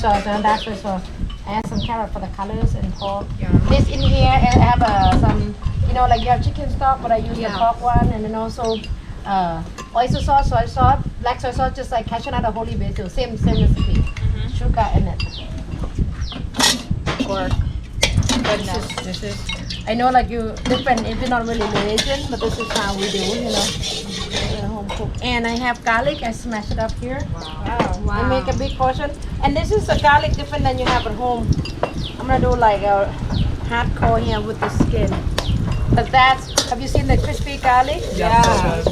sauce and dark soy sauce. I add some carrot for the colors and pork. This in here, I have some, like you have chicken stock, but I use the pork one, and then also oyster sauce, soy sauce, black soy sauce, just like cashew nut or holy basil, same recipe. Sugar in it. Pork. But this is. I know like you different if you're not really Malaysian, but this is how we do, home cook. And I have garlic. I smash it up here. Wow. I make a big portion. And this is a garlic different than you have at home. I'm gonna do like a hardcore here with the skin. But have you seen the crispy garlic? Yeah.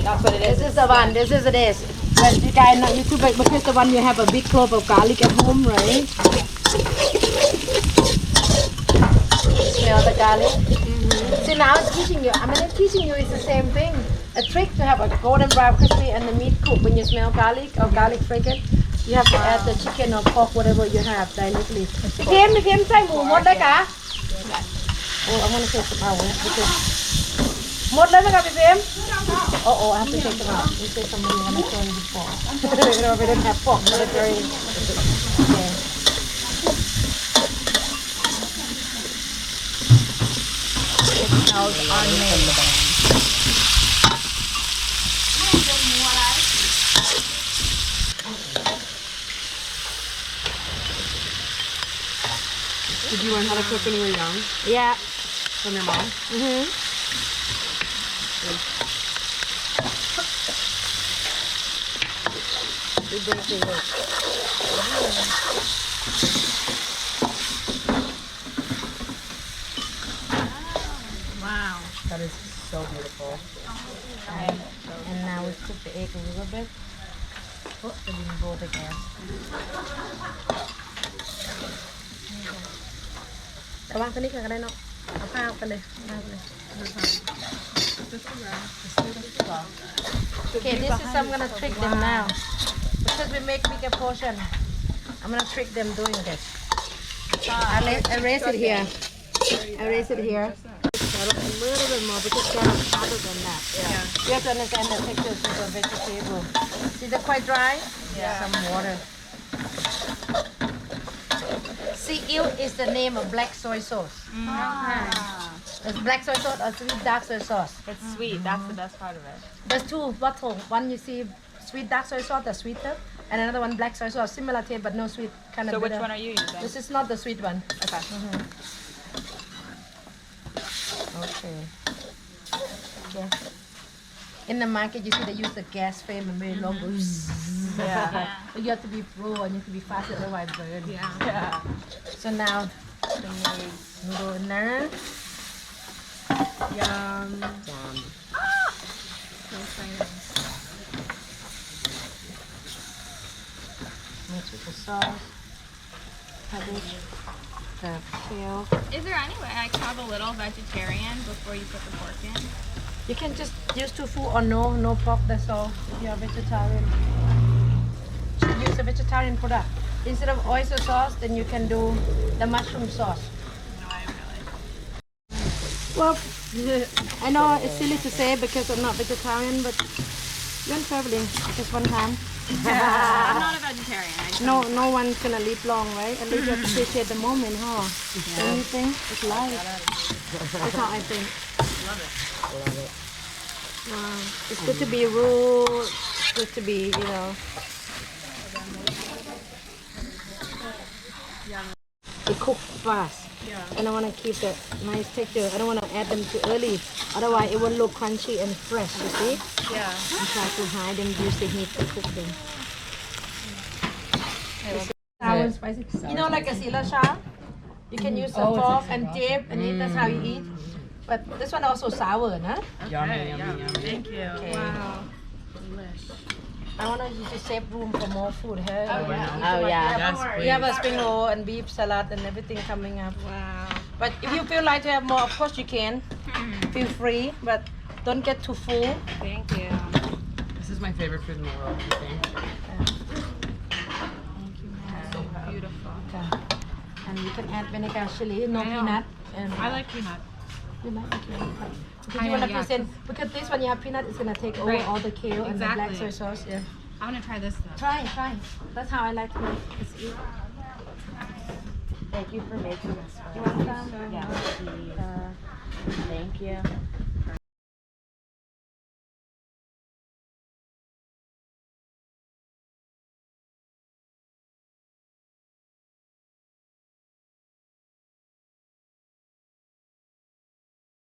That's what it is. This is the one. This is it. But you guys know YouTube, because the one you have a big clove of garlic at home, right? Smell the garlic. See, now I'm teaching you. Teaching you is the same thing. A trick to have a golden brown crispy and the meat cooked. When you smell garlic or garlic fragrant, you have to add the chicken or pork, whatever you have directly. พี่เข้มใส่หมูหมดเลยคะI'm gonna take some out because หมดเลยไหมคะพี่เข้ม Oh, I have to take them out. You say something when I show you before. We don't have pork military. Okay. It smells amazing. Did you learn how to cook when you were young? Yeah. From your mom? We bring it to work. Wow. That is so beautiful. And now we cook the egg a little bit. Oh, we didn't blow the gas. แต่วางตัวนี้กันก็ได้เนาะเอาข้าวกันเลยOkay, this is I'm gonna trick them now because we make bigger portion. I'm gonna trick them doing this. I raise it here. I raise it here. A little bit more because carrot is hotter than that. Yeah. You have to understand the texture of the vegetable. See, they're quite dry. Yeah. Some water. Seaweed is the name of black soy sauce. It's black soy sauce or sweet dark soy sauce. It's sweet. That's the best part of it. There's two bottles. One you see sweet dark soy sauce, the sweeter, and another one black soy sauce, similar taste but no sweet, kind of So bitter. which one are you using? This is not the sweet one. Okay. Okay. In the market, you see they use the gas flame and very long. Yeah. But you have to be pro and you have to be fast, otherwise burn. Yeah. So now, go in there. Yum. So exciting. Mix with the sauce, cabbage, the kale. Is there any way I can have a little vegetarian before you put the pork in? You can just use tofu or no pork, that's all, if you're a vegetarian. Use a vegetarian product. Instead of oyster sauce, then you can do the mushroom sauce. No, I really. Well, I know it's silly to say because I'm not vegetarian, but you went traveling just one time. I'm not a vegetarian. No one's gonna live long, right? At least you have to appreciate the moment, huh? Anything, it's life. That's how I think. Love it. Wow. It's good to be rude. It's good to be, They cook fast. And I want to keep that nice texture. I don't want to add them too early. Otherwise, it won't look crunchy and fresh, you see? Yeah. And try to hide and use the heat to cook them. Sour and spicy. You know, like a sriracha? You can use the fork and dip and eat. That's how you eat. But this one also sour, huh? Yummy. Thank you. Okay. Wow. I want you to save room for more food here. Oh, yeah. We have a spring roll and beef salad and everything coming up. Wow. But if you feel like to have more, of course you can. Feel free, but don't get too full. Thank you. This is my favorite food in the world, I think. Beautiful. Okay. And you can add vinegar chili, no peanut. And I like peanut. you like the peanut. Because you want to present, because this one you have peanut, it's going to take over all the kale and the black soy sauce. Yeah. I want to try this though. Try. That's how I like to make it. Thank you for making this. Do you want some? Yeah. Thank you.